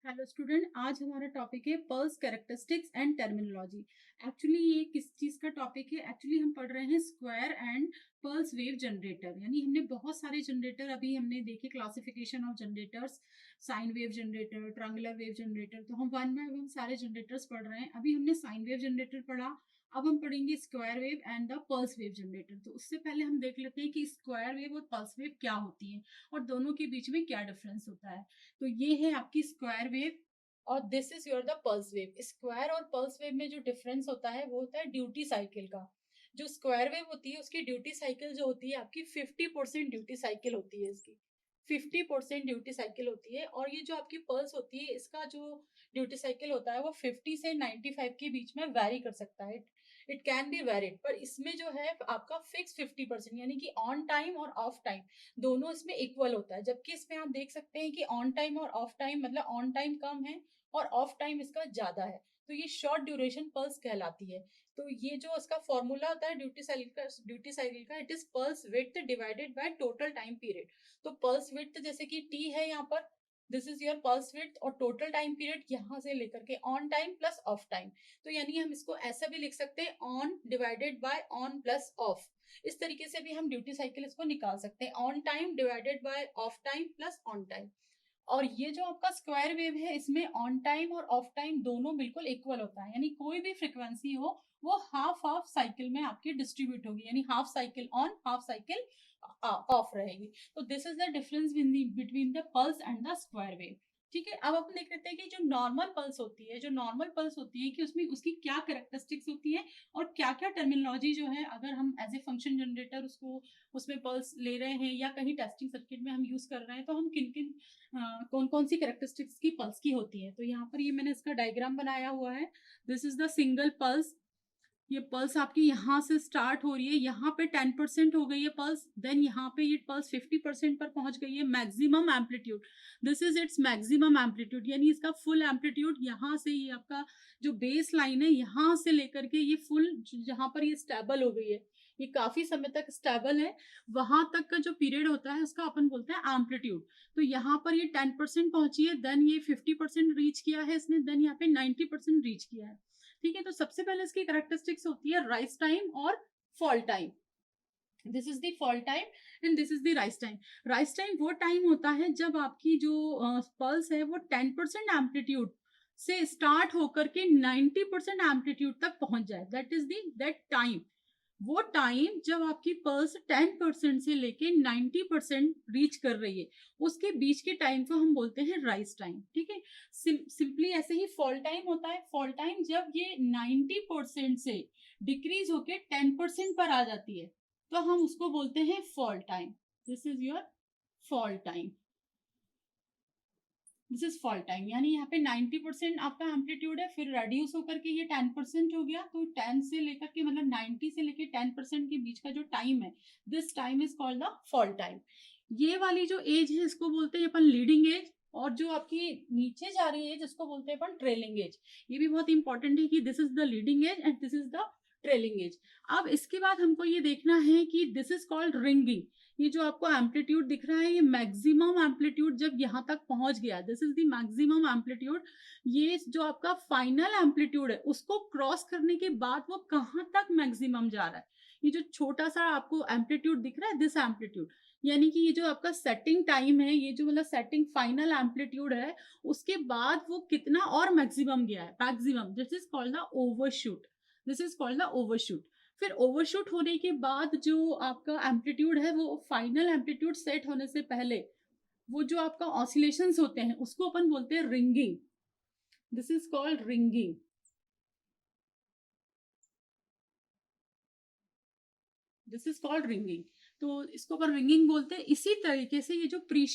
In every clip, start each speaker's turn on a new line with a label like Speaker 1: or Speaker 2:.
Speaker 1: Hello student, आज हमारा topic है pulse characteristics and terminology. Actually ये किस चीज़ का टॉपिक है? एक्चुअली हम पढ़ रहे हैं square and pulse wave generator. यानी हमने बहुत सारे जनरेटर अभी हमने देखे, classification of generators, sine wave generator, triangular wave generator. तो हम वन बाय वन सारे जनरेटर्स पढ़ रहे हैं। अभी हमने साइन वेव जनरेटर पढ़ा, अब हम पढ़ेंगे square wave and the pulse wave generator. तो उससे पहले हम देख लेते हैं कि स्क्वायर वेव और पल्स वेव क्या होती है और दोनों के बीच में क्या डिफरेंस होता है। तो ये है आपकी स्क्वायर वेव और this is your the pulse wave. Square और पल्स वेव में जो डिफरेंस होता है वो होता है ड्यूटी साइकिल का। जो स्क्वायर वेव होती है उसकी ड्यूटी साइकिल जो होती है आपकी 50% ड्यूटी साइकिल होती है। इसकी 50% ड्यूटी साइकिल होती है। और ये जो आपकी पल्स होती है इसका जो ड्यूटी साइकिल होता है वो 50 से 95 के बीच में वैरी कर सकता है। इट कैन बी वैरिड, पर इसमें जो है आपका फिक्स 50% यानी कि ऑन टाइम और ऑफ टाइम दोनों इसमें इक्वल होता है। जबकि इसमें आप देख सकते हैं कि ऑन टाइम और ऑफ टाइम, मतलब ऑन टाइम कम है और ऑफ टाइम इसका ज्यादा है। तो ये शॉर्ट ड्यूरेशन पल्स कहलाती है। तो ये जो इसका फॉर्मूला होता है ड्यूटी साइकिल का it is pulse width divided by total time period. तो पल्स विड्थ जैसे कि टी है यहाँ पर, this is your pulse width, और टोटल टाइम पीरियड यहाँ से लेकर के on time plus of time. तो यानी हम इसको ऐसा भी लिख सकते हैं, on divided by on plus of. इस तरीके से भी हम ड्यूटी साइकिल इसको निकाल सकते हैं, on time divided by of time plus on time. और ये जो आपका स्क्वायर वेव है इसमें ऑन टाइम और ऑफ टाइम दोनों बिल्कुल इक्वल होता है। यानी कोई भी फ्रिक्वेंसी हो वो हाफ हाफ साइकिल में आपकी डिस्ट्रीब्यूट होगी, यानी half cycle on half cycle of रहेगी। तो this is the difference between the pulse and the square wave. ठीक है, अब अपन देख लेते हैं कि जो नॉर्मल पल्स होती है, जो नॉर्मल पल्स होती है कि उसमें उसकी क्या कैरेक्टरिस्टिक्स होती है और क्या क्या टर्मिनोलॉजी जो है अगर हम एज ए फंक्शन जनरेटर उसको उसमें पल्स ले रहे हैं या कहीं टेस्टिंग सर्किट में हम यूज कर रहे हैं तो हम किन किन कौन कौन सी कैरेक्टरिस्टिक्स की पल्स की होती है। तो यहाँ पर ये मैंने इसका डायग्राम बनाया हुआ है। This is the single pulse. ये पल्स आपकी यहाँ से स्टार्ट हो रही है, यहाँ पे 10% हो गई है पल्स, देन यहाँ पे ये पल्स 50% पर पहुंच गई है। Maximum amplitude, this is its maximum amplitude, यानी इसका फुल एम्पलीट्यूड यहाँ से ये आपका जो बेस लाइन है यहाँ से लेकर के ये फुल जहाँ पर ये स्टेबल हो गई है, ये काफी समय तक स्टेबल है, वहां तक का जो पीरियड होता है उसका अपन बोलते हैं एम्पलीट्यूड। तो यहाँ पर ये 10% पहुंची है, देन ये 50% रीच किया है इसने, देन यहाँ पे 90% रीच किया है। ठीक है, तो सबसे पहले इसकी कैरेक्टरिस्टिक्स होती है राइज टाइम और fall time. This is the fall time and this is the rise time. Rise time वो टाइम होता है जब आपकी जो पल्स है वो 10% एम्पलीट्यूड से स्टार्ट होकर के 90% एम्पलीट्यूड तक पहुंच जाए, दैट इज दैट टाइम। वो टाइम जब आपकी पल्स 10% से लेके 90% रीच कर रही है, उसके बीच के टाइम को हम बोलते हैं राइज टाइम। ठीक है, सिंपली ऐसे ही फॉल टाइम होता है। फॉल टाइम जब ये 90% से डिक्रीज होके 10% पर आ जाती है तो हम उसको बोलते हैं fall time. This is your fall time, this is fall time. यानी यहाँ पे 90% आपका एम्पलीट्यूड है, फिर रेड्यूस होकर के ये 10% हो गया। तो 10 से लेकर के मतलब 90 से लेकर 10% के बीच का जो टाइम है, this time is called the fall time. ये वाली जो एज है इसको बोलते हैं अपन लीडिंग एज, और जो आपकी नीचे जा रही है जिसको बोलते हैं अपन ट्रेलिंग एज। ये भी बहुत इंपॉर्टेंट है कि this is the leading edge and this is the trailing edge. अब इसके बाद हमको ये देखना है कि दिस इज कॉल्ड रिंगिंग। ये जो आपको एम्पलीट्यूड दिख रहा है ये मैक्सिमम एम्पलीट्यूड जब यहाँ तक पहुंच गया, this is the maximum amplitude. ये जो आपका फाइनल एम्पलीट्यूड है उसको क्रॉस करने के बाद वो कहाँ तक मैक्सिमम जा रहा है, ये जो छोटा सा आपको एम्पलीट्यूड दिख रहा है दिस एम्पलीट्यूड, यानी कि ये जो आपका सेटिंग टाइम है, ये जो मतलब सेटिंग फाइनल एम्पलीट्यूड है, उसके बाद वो कितना और मैक्सिमम गया है, maximum, this is called the overshoot. This is called the overshoot. फिर ओवरशूट होने के बाद जो आपका एम्पलीट्यूड है वो फाइनल एम्पलीट्यूड सेट होने से पहले वो जो आपका ऑसिलेशंस होते हैं उसको अपन बोलते हैं ringing. This is called ringing. This is called ringing. तो इसको अपन रिंगिंग बोलते हैं। इसी तरीके से ये जो प्री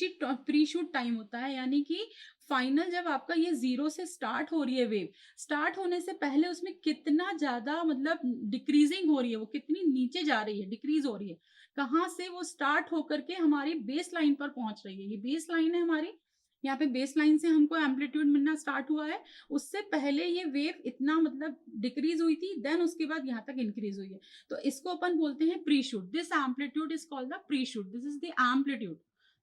Speaker 1: शूट टाइम होता है, यानी कि फाइनल जब आपका ये 0 से स्टार्ट हो रही है वेव, स्टार्ट होने से पहले उसमें कितना ज्यादा मतलब डिक्रीजिंग हो रही है, वो कितनी नीचे जा रही है, डिक्रीज हो रही है, कहाँ से वो स्टार्ट होकर के हमारी बेस लाइन पर पहुंच रही है। ये बेस लाइन है हमारी, यहाँ पे बेस लाइन से हमको एम्पलीट्यूड मिलना स्टार्ट हुआ है, उससे पहले ये वेव इतना मतलब डिक्रीज हुई थी, देन उसके बाद यहाँ तक इंक्रीज हुई है। तो इसको अपन बोलते हैं pre shoot. This amplitude is called the pre shoot, this is the amplitude,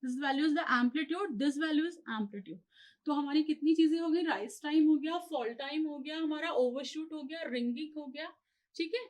Speaker 1: this value is the amplitude, this value is amplitude. तो हमारी कितनी चीजें हो गई, राइज टाइम हो गया, फॉल टाइम हो गया, हमारा ओवरशूट हो गया, रिंगिंग हो गया, ठीक है।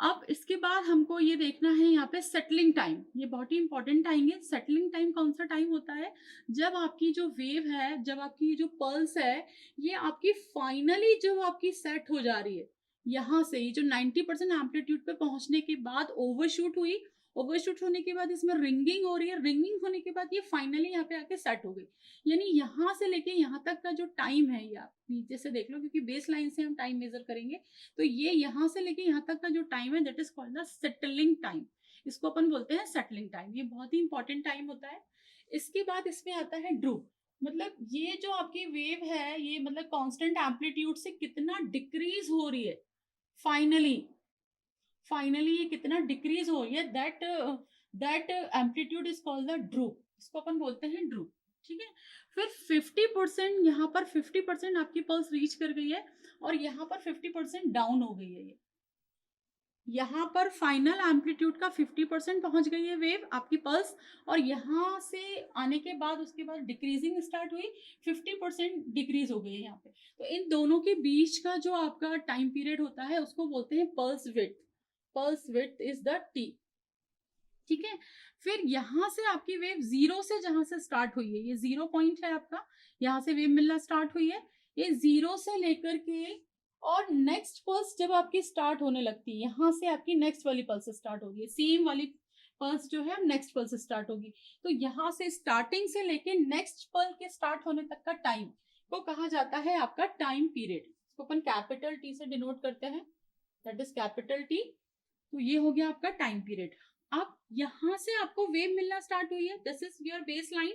Speaker 1: अब इसके बाद हमको ये देखना है यहाँ पे सेटलिंग टाइम, ये बहुत ही इंपॉर्टेंट टाइम है। सेटलिंग टाइम कौन सा टाइम होता है, जब आपकी जो वेव है, जब आपकी जो पल्स है, ये आपकी फाइनली जो आपकी सेट हो जा रही है, यहाँ से ये जो 90% एम्पलीट्यूड पे पहुंचने के बाद ओवरशूट हुई, ओवरशूट होने के बाद इसमें रिंगिंग हो रही है, रिंगिंग होने के बाद ये फाइनली यहाँ पे आके सेट हो गई। यानी यहाँ से लेके यहाँ तक का जो टाइम है, ये आप नीचे से देख लो, क्योंकि बेस लाइन से हम टाइम मेजर करेंगे, तो ये यहाँ से लेके यहाँ तक का जो टाइम है, that is called the settling time. इसको अपन बोलते हैं सेटलिंग टाइम, ये बहुत ही इंपॉर्टेंट टाइम होता है। इसके बाद इसमें आता है ड्रूप, मतलब ये जो आपकी वेव है, ये मतलब कांस्टेंट एम्पलीट्यूड से कितना डिक्रीज हो रही है, फाइनली ये कितना डिक्रीज हो रही है, that amplitude is called the drupe, इसको अपन बोलते हैं ड्रूप, ठीक है। फिर 50% यहाँ पर 50% आपकी पल्स रीच कर गई है, और यहाँ पर 50% डाउन हो गई है। ये यहाँ पर फाइनल एम्पलीट्यूड का 50% पहुंच गई है वेव आपकी पल्स, और यहाँ से आने के बाद उसके बाद डिक्रीजिंग स्टार्ट हुई, 50% डिक्रीज हो गई है यहाँ पे। तो इन दोनों के बीच का जो आपका टाइम पीरियड होता है, उसको बोलते हैं pulse width. Pulse width is the T, ठीक है। फिर यहाँ से आपकी वेव जीरो से जहां से स्टार्ट हुई है, ये 0 पॉइंट है आपका, यहाँ से वेव मिलना स्टार्ट हुई है, ये 0 से लेकर के, और नेक्स्ट पल्स जब आपकी स्टार्ट होने लगती है, यहाँ से आपकी नेक्स्ट वाली पल्स स्टार्ट होगी, सेम वाली पल्स जो है नेक्स्ट पल्स स्टार्ट होगी। तो यहाँ से स्टार्टिंग से लेके नेक्स्ट पल के स्टार्ट होने तक का टाइम को कहा जाता है आपका टाइम पीरियड। इसको अपन कैपिटल टी से डिनोट करते हैं, दैट इज कैपिटल टी। तो ये हो गया आपका टाइम पीरियड। अब यहाँ से आपको वेव मिलना स्टार्ट हुई है, this is your base line,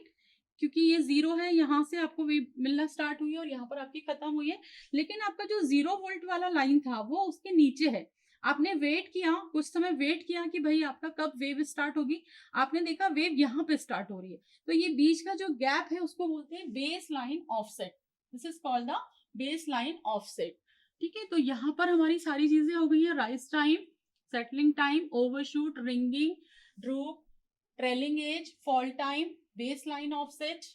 Speaker 1: क्योंकि ये 0 है, यहाँ से आपको वेव मिलना स्टार्ट हुई है और यहाँ पर आपकी खत्म हुई है। लेकिन आपका जो 0 वोल्ट वाला लाइन था वो उसके नीचे है, आपने वेट किया, कुछ समय वेट किया कि भाई आपका कब वेव स्टार्ट होगी, आपने देखा वेव यहाँ पे स्टार्ट हो रही है, तो ये बीच का जो गैप है उसको बोलते हैं base line offset, this is called the base line offset, ठीक है। तो यहाँ पर हमारी सारी चीजें हो गई है, rise time, settling time, overshoot, ringing, droop, trailing edge, fall time, baseline offset,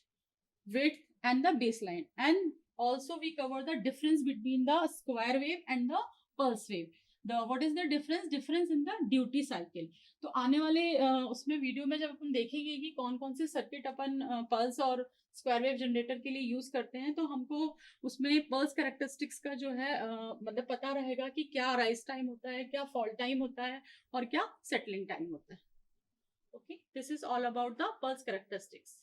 Speaker 1: width, and the baseline. And also we cover the difference between the square wave and the pulse wave. What is the difference? Difference in the duty cycle. तो आने वाले उसमें video में जब अपन देखेंगे कि कौन कौन से सर्किट अपन पल्स और स्क्वायर वेव जनरेटर के लिए यूज करते हैं, तो हमको उसमें पल्स कैरेक्टरिस्टिक्स का जो है मतलब पता रहेगा कि क्या राइज टाइम होता है, क्या फॉल टाइम होता है, और क्या सेटलिंग टाइम होता है। Okay, this is all about the pulse characteristics.